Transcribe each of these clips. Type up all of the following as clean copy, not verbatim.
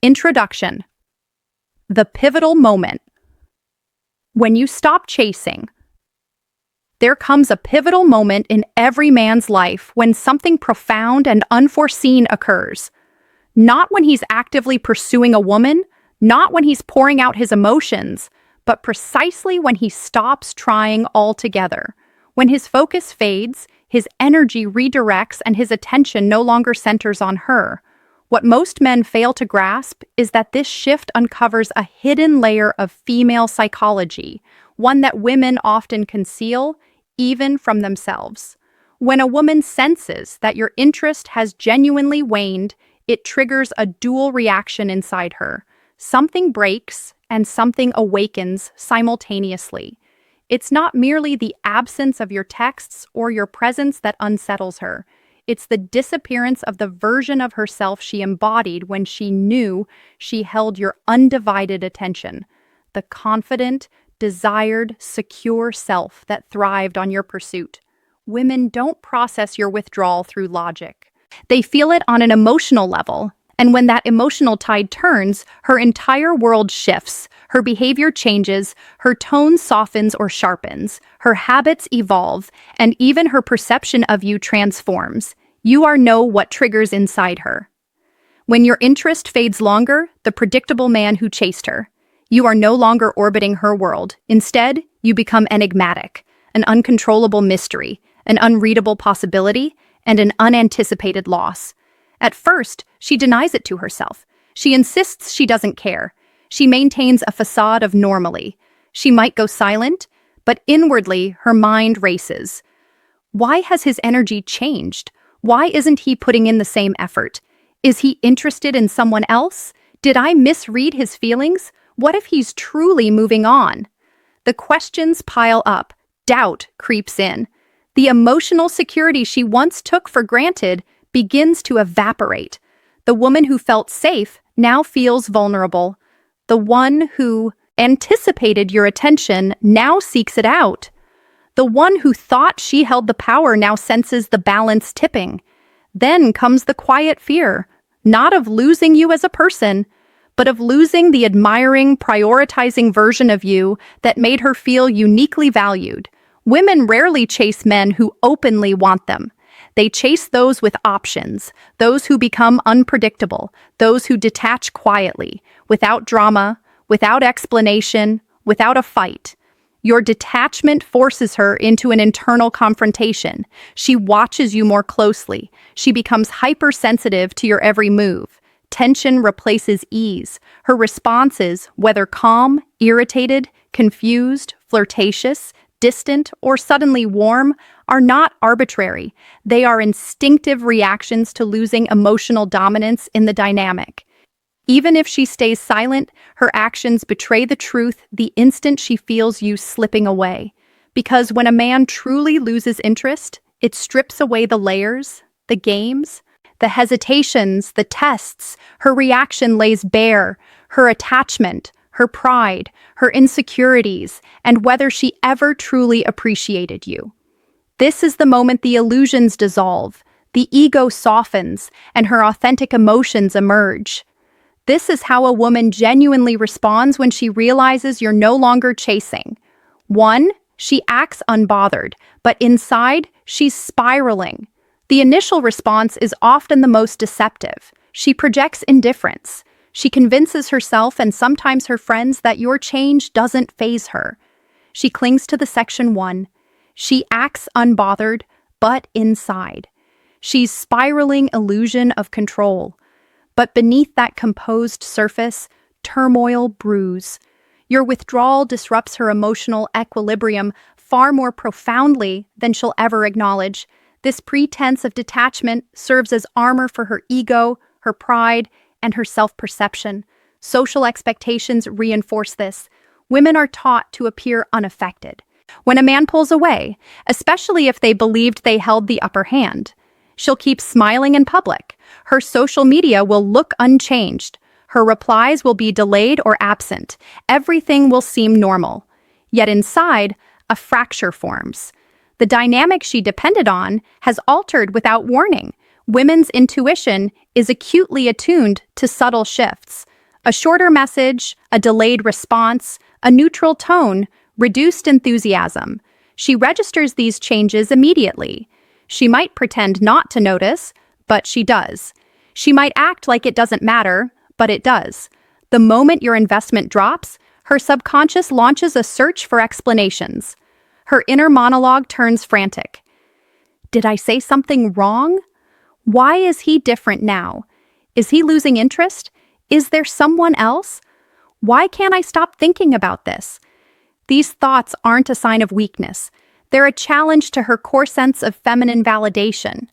Introduction. The pivotal moment. When you stop chasing, there comes a pivotal moment in every man's life when something profound and unforeseen occurs. Not when he's actively pursuing a woman, not when he's pouring out his emotions, but precisely when he stops trying altogether. When his focus fades, his energy redirects, and his attention no longer centers on her. What most men fail to grasp is that this shift uncovers a hidden layer of female psychology, one that women often conceal, even from themselves. When a woman senses that your interest has genuinely waned, it triggers a dual reaction inside her. Something breaks and something awakens simultaneously. It's not merely the absence of your texts or your presence that unsettles her. It's the disappearance of the version of herself she embodied when she knew she held your undivided attention. The confident, desired, secure self that thrived on your pursuit. Women don't process your withdrawal through logic. They feel it on an emotional level, and when that emotional tide turns, her entire world shifts. Her behavior changes, her tone softens or sharpens, her habits evolve, and even her perception of you transforms. You know what triggers inside her. When your interest fades longer, the predictable man who chased her. You are no longer orbiting her world. Instead, you become enigmatic, an uncontrollable mystery, an unreadable possibility, and an unanticipated loss. At first, she denies it to herself. She insists she doesn't care. She maintains a facade of normalcy. She might go silent, but inwardly her mind races. Why has his energy changed? Why isn't he putting in the same effort? Is he interested in someone else? Did I misread his feelings? What if he's truly moving on? The questions pile up. Doubt creeps in. The emotional security she once took for granted begins to evaporate. The woman who felt safe now feels vulnerable. The one who anticipated your attention now seeks it out. The one who thought she held the power now senses the balance tipping. Then comes the quiet fear, not of losing you as a person, but of losing the admiring, prioritizing version of you that made her feel uniquely valued. Women rarely chase men who openly want them. They chase those with options, those who become unpredictable, those who detach quietly, without drama, without explanation, without a fight. Your detachment forces her into an internal confrontation. She watches you more closely. She becomes hypersensitive to your every move. Tension replaces ease. Her responses, whether calm, irritated, confused, flirtatious, distant, or suddenly warm, are not arbitrary. They are instinctive reactions to losing emotional dominance in the dynamic. Even if she stays silent, her actions betray the truth the instant she feels you slipping away. Because when a man truly loses interest, it strips away the layers, the games, the hesitations, the tests. Her reaction lays bare her attachment, her pride, her insecurities, and whether she ever truly appreciated you. This is the moment the illusions dissolve, the ego softens, and her authentic emotions emerge. This is how a woman genuinely responds when she realizes you're no longer chasing. 1. She acts unbothered, but inside, she's spiraling. The initial response is often the most deceptive. She projects indifference. She convinces herself and sometimes her friends that your change doesn't faze her. She clings to the section 1. She acts unbothered, but inside. She's spiraling illusion of control. But beneath that composed surface, turmoil brews. Your withdrawal disrupts her emotional equilibrium far more profoundly than she'll ever acknowledge. This pretense of detachment serves as armor for her ego, her pride, and her self-perception. Social expectations reinforce this. Women are taught to appear unaffected. When a man pulls away, especially if they believed they held the upper hand, she'll keep smiling in public. Her social media will look unchanged. Her replies will be delayed or absent. Everything will seem normal. Yet inside, a fracture forms. The dynamic she depended on has altered without warning. Women's intuition is acutely attuned to subtle shifts. A shorter message, a delayed response, a neutral tone, reduced enthusiasm. She registers these changes immediately. She might pretend not to notice, but she does. She might act like it doesn't matter, but it does. The moment your investment drops, her subconscious launches a search for explanations. Her inner monologue turns frantic. Did I say something wrong? Why is he different now? Is he losing interest? Is there someone else? Why can't I stop thinking about this? These thoughts aren't a sign of weakness. They're a challenge to her core sense of feminine validation.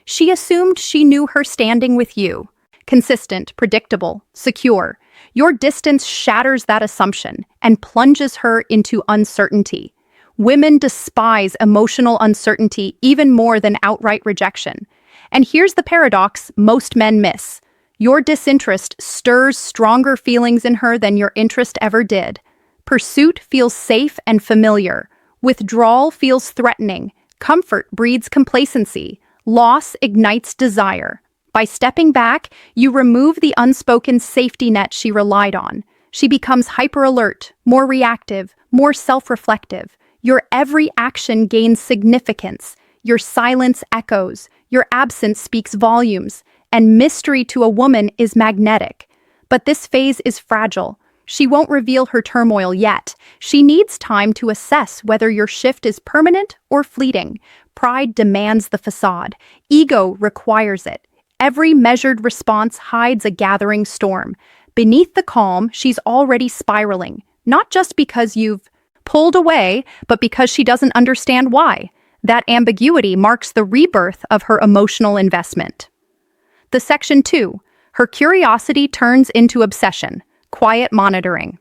She assumed she knew her standing with you. Consistent, predictable, secure. Your distance shatters that assumption and plunges her into uncertainty. Women despise emotional uncertainty even more than outright rejection. And here's the paradox most men miss. Your disinterest stirs stronger feelings in her than your interest ever did. Pursuit feels safe and familiar. Withdrawal feels threatening. Comfort breeds complacency. Loss ignites desire. By stepping back, you remove the unspoken safety net she relied on. She becomes hyper-alert, more reactive, more self-reflective. Your every action gains significance. Your silence echoes. Your absence speaks volumes. And mystery to a woman is magnetic. But this phase is fragile. She won't reveal her turmoil yet. She needs time to assess whether your shift is permanent or fleeting. Pride demands the facade. Ego requires it. Every measured response hides a gathering storm. Beneath the calm, she's already spiraling, not just because you've pulled away, but because she doesn't understand why. That ambiguity marks the rebirth of her emotional investment. The section 2, her curiosity turns into obsession, quiet monitoring.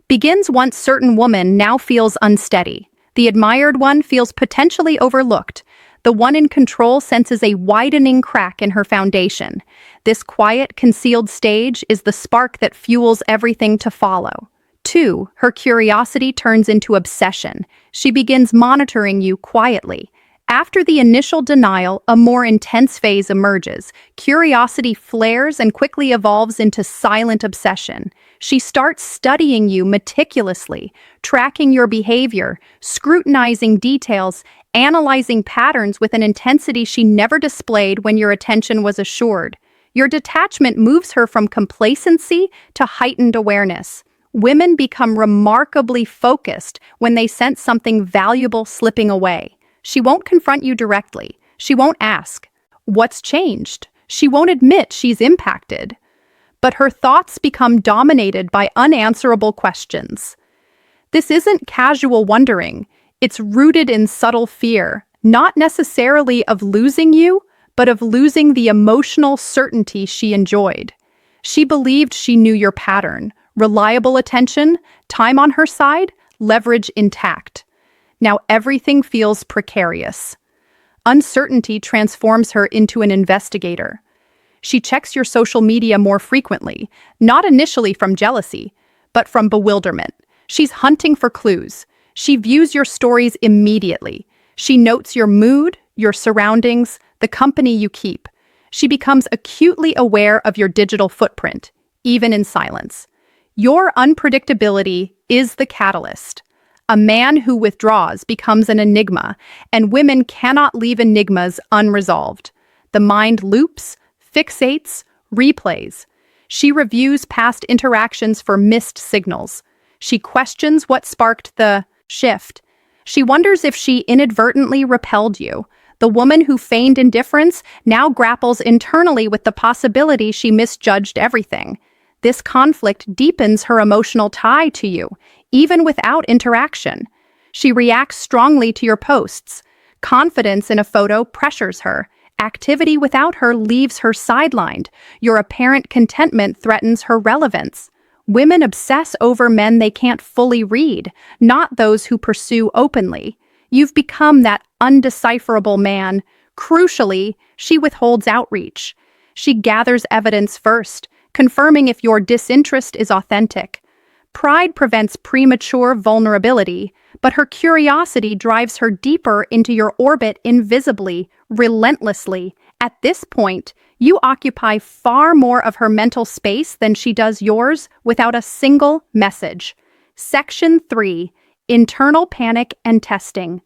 Begins once certain woman now feels unsteady. The admired one feels potentially overlooked. The one in control senses a widening crack in her foundation. This quiet, concealed stage is the spark that fuels everything to follow. 2, her curiosity turns into obsession. She begins monitoring you quietly. After the initial denial, a more intense phase emerges. Curiosity flares and quickly evolves into silent obsession. She starts studying you meticulously, tracking your behavior, scrutinizing details, analyzing patterns with an intensity she never displayed when your attention was assured. Your detachment moves her from complacency to heightened awareness. Women become remarkably focused when they sense something valuable slipping away. She won't confront you directly. She won't ask, "What's changed?" She won't admit she's impacted. But her thoughts become dominated by unanswerable questions. This isn't casual wondering. It's rooted in subtle fear, not necessarily of losing you, but of losing the emotional certainty she enjoyed. She believed she knew your pattern. Reliable attention, time on her side, leverage intact. Now everything feels precarious. Uncertainty transforms her into an investigator. She checks your social media more frequently, not initially from jealousy, but from bewilderment. She's hunting for clues. She views your stories immediately. She notes your mood, your surroundings, the company you keep. She becomes acutely aware of your digital footprint, even in silence. Your unpredictability is the catalyst. A man who withdraws becomes an enigma, and women cannot leave enigmas unresolved. The mind loops, fixates, replays. She reviews past interactions for missed signals. She questions what sparked the shift. She wonders if she inadvertently repelled you. The woman who feigned indifference now grapples internally with the possibility she misjudged everything. This conflict deepens her emotional tie to you, even without interaction. She reacts strongly to your posts. Confidence in a photo pressures her. Activity without her leaves her sidelined. Your apparent contentment threatens her relevance. Women obsess over men they can't fully read, not those who pursue openly. You've become that undecipherable man. Crucially, she withholds outreach. She gathers evidence first, confirming if your disinterest is authentic. Pride prevents premature vulnerability, but her curiosity drives her deeper into your orbit invisibly, relentlessly, At this point, you occupy far more of her mental space than she does yours without a single message. Section 3. Internal panic and testing.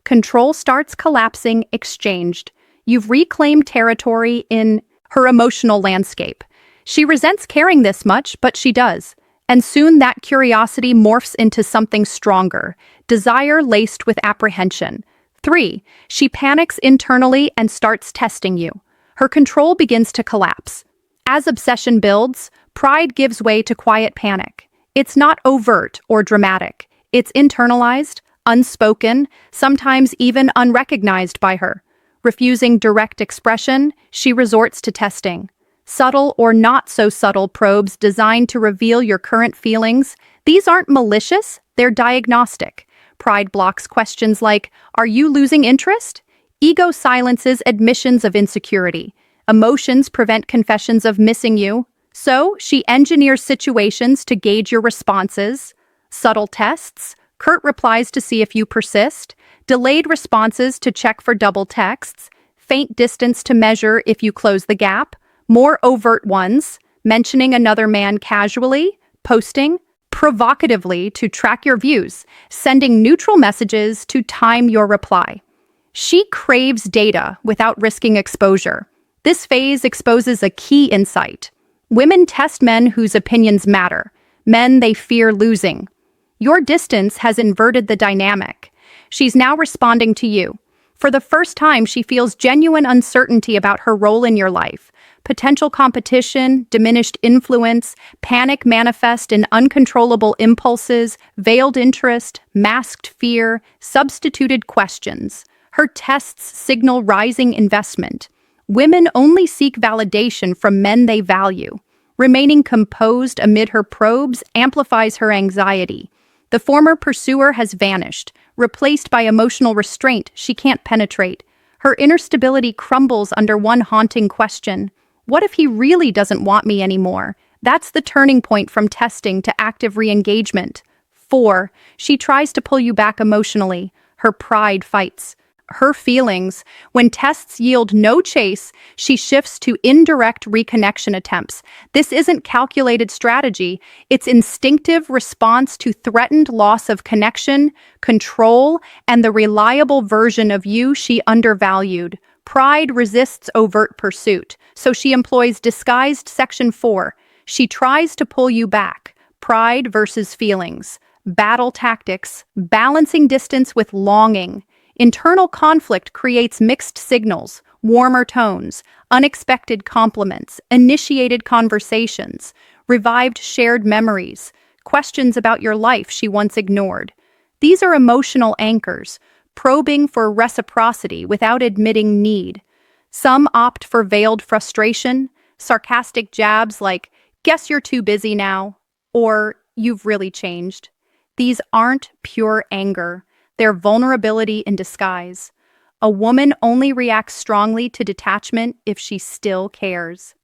Control starts collapsing, exchanged. You've reclaimed territory in her emotional landscape. She resents caring this much, but she does. And soon that curiosity morphs into something stronger, desire laced with apprehension. 3. She panics internally and starts testing you. Her control begins to collapse. As obsession builds, pride gives way to quiet panic. It's not overt or dramatic. It's internalized, unspoken, sometimes even unrecognized by her. Refusing direct expression, she resorts to testing. Subtle or not so subtle probes designed to reveal your current feelings. These aren't malicious, they're diagnostic. Pride blocks questions like, "Are you losing interest?" Ego silences admissions of insecurity. Emotions prevent confessions of missing you. So, she engineers situations to gauge your responses. Subtle tests, curt replies to see if you persist. Delayed responses to check for double texts. Faint distance to measure if you close the gap. More overt ones, mentioning another man casually, posting provocatively to track your views, sending neutral messages to time your reply. She craves data without risking exposure. This phase exposes a key insight. Women test men whose opinions matter, men they fear losing. Your distance has inverted the dynamic. She's now responding to you. For the first time, she feels genuine uncertainty about her role in your life. Potential competition, diminished influence, panic manifest in uncontrollable impulses, veiled interest, masked fear, substituted questions. Her tests signal rising investment. Women only seek validation from men they value. Remaining composed amid her probes amplifies her anxiety. The former pursuer has vanished, replaced by emotional restraint she can't penetrate. Her inner stability crumbles under one haunting question. What if he really doesn't want me anymore? That's the turning point from testing to active re-engagement. 4. She tries to pull you back emotionally. Her pride fights. Her feelings. When tests yield no chase, she shifts to indirect reconnection attempts. This isn't calculated strategy, it's instinctive response to threatened loss of connection, control, and the reliable version of you she undervalued. Pride resists overt pursuit, so she employs disguised Section 4. She tries to pull you back. Pride versus feelings. Battle tactics, balancing distance with longing. Internal conflict creates mixed signals, warmer tones, unexpected compliments, initiated conversations, revived shared memories, questions about your life she once ignored. These are emotional anchors, probing for reciprocity without admitting need. Some opt for veiled frustration, sarcastic jabs like, "Guess you're too busy now," or "You've really changed." These aren't pure anger. They're vulnerability in disguise. A woman only reacts strongly to detachment if she still cares.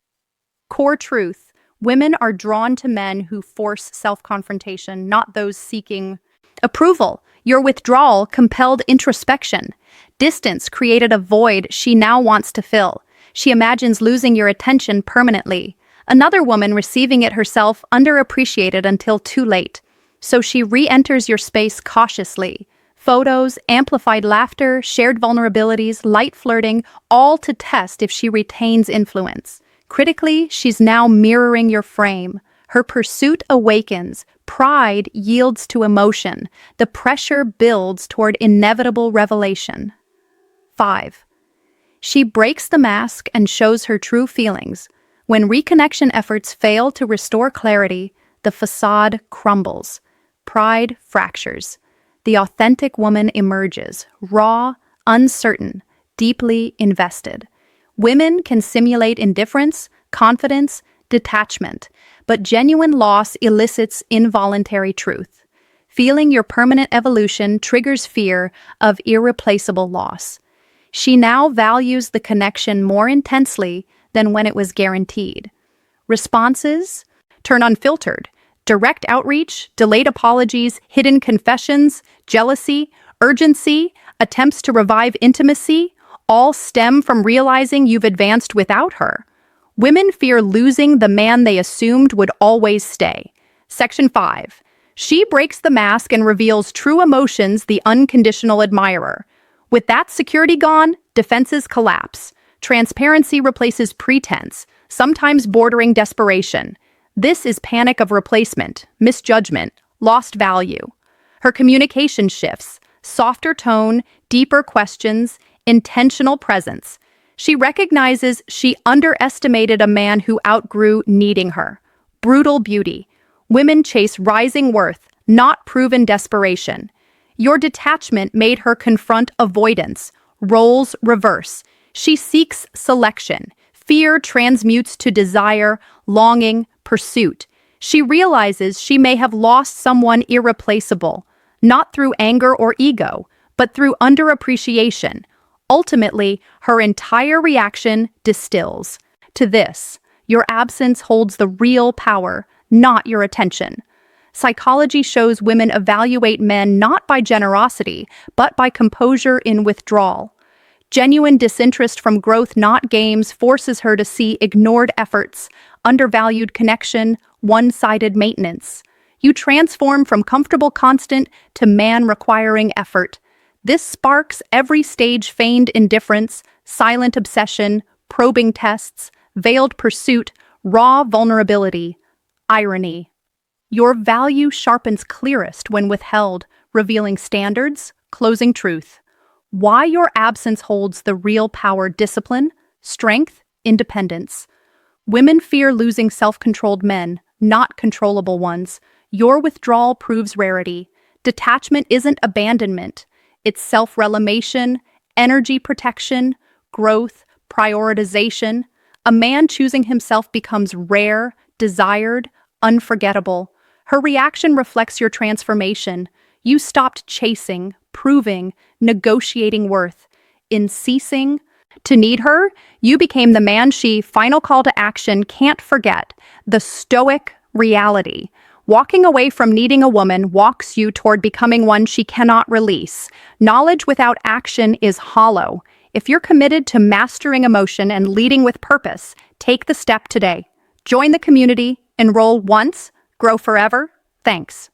Core truth: women are drawn to men who force self-confrontation, not those seeking approval. Your withdrawal compelled introspection. Distance created a void she now wants to fill. She imagines losing your attention permanently. Another woman receiving it herself underappreciated until too late. So she re-enters your space cautiously. Photos, amplified laughter, shared vulnerabilities, light flirting, all to test if she retains influence. Critically, she's now mirroring your frame. Her pursuit awakens. Pride yields to emotion. The pressure builds toward inevitable revelation. 5. She breaks the mask and shows her true feelings. When reconnection efforts fail to restore clarity, the facade crumbles. Pride fractures. The authentic woman emerges, raw, uncertain, deeply invested. Women can simulate indifference, confidence, detachment, but genuine loss elicits involuntary truth. Feeling your permanent evolution triggers fear of irreplaceable loss. She now values the connection more intensely than when it was guaranteed. Responses? Turn unfiltered. Direct outreach, delayed apologies, hidden confessions, jealousy, urgency, attempts to revive intimacy, all stem from realizing you've advanced without her. Women fear losing the man they assumed would always stay. Section 5. She breaks the mask and reveals true emotions, the unconditional admirer. With that security gone, defenses collapse. Transparency replaces pretense, sometimes bordering desperation. This is panic of replacement, misjudgment, lost value. Her communication shifts, softer tone, deeper questions, intentional presence. She recognizes she underestimated a man who outgrew needing her. Brutal beauty. Women chase rising worth, not proven desperation. Your detachment made her confront avoidance. Roles reverse. She seeks selection. Fear transmutes to desire, longing, pursuit. She realizes she may have lost someone irreplaceable, not through anger or ego, but through underappreciation. Ultimately, her entire reaction distills to this: your absence holds the real power, not your attention. Psychology shows women evaluate men not by generosity, but by composure in withdrawal. Genuine disinterest from growth, not games, forces her to see ignored efforts, undervalued connection, one-sided maintenance. You transform from comfortable constant to man requiring effort. This sparks every stage: feigned indifference, silent obsession, probing tests, veiled pursuit, raw vulnerability, irony. Your value sharpens clearest when withheld, revealing standards, closing truth. Why your absence holds the real power: discipline, strength, independence. Women fear losing self-controlled men, not controllable ones. Your withdrawal proves rarity. Detachment isn't abandonment. It's self-relimation, energy protection, growth, prioritization. A man choosing himself becomes rare, desired, unforgettable. Her reaction reflects your transformation. You stopped chasing, proving, negotiating worth. In ceasing to need her, you became the man she, final call to action, can't forget. The stoic reality. Walking away from needing a woman walks you toward becoming one she cannot release. Knowledge without action is hollow. If you're committed to mastering emotion and leading with purpose, take the step today. Join the community, enroll once, grow forever. Thanks.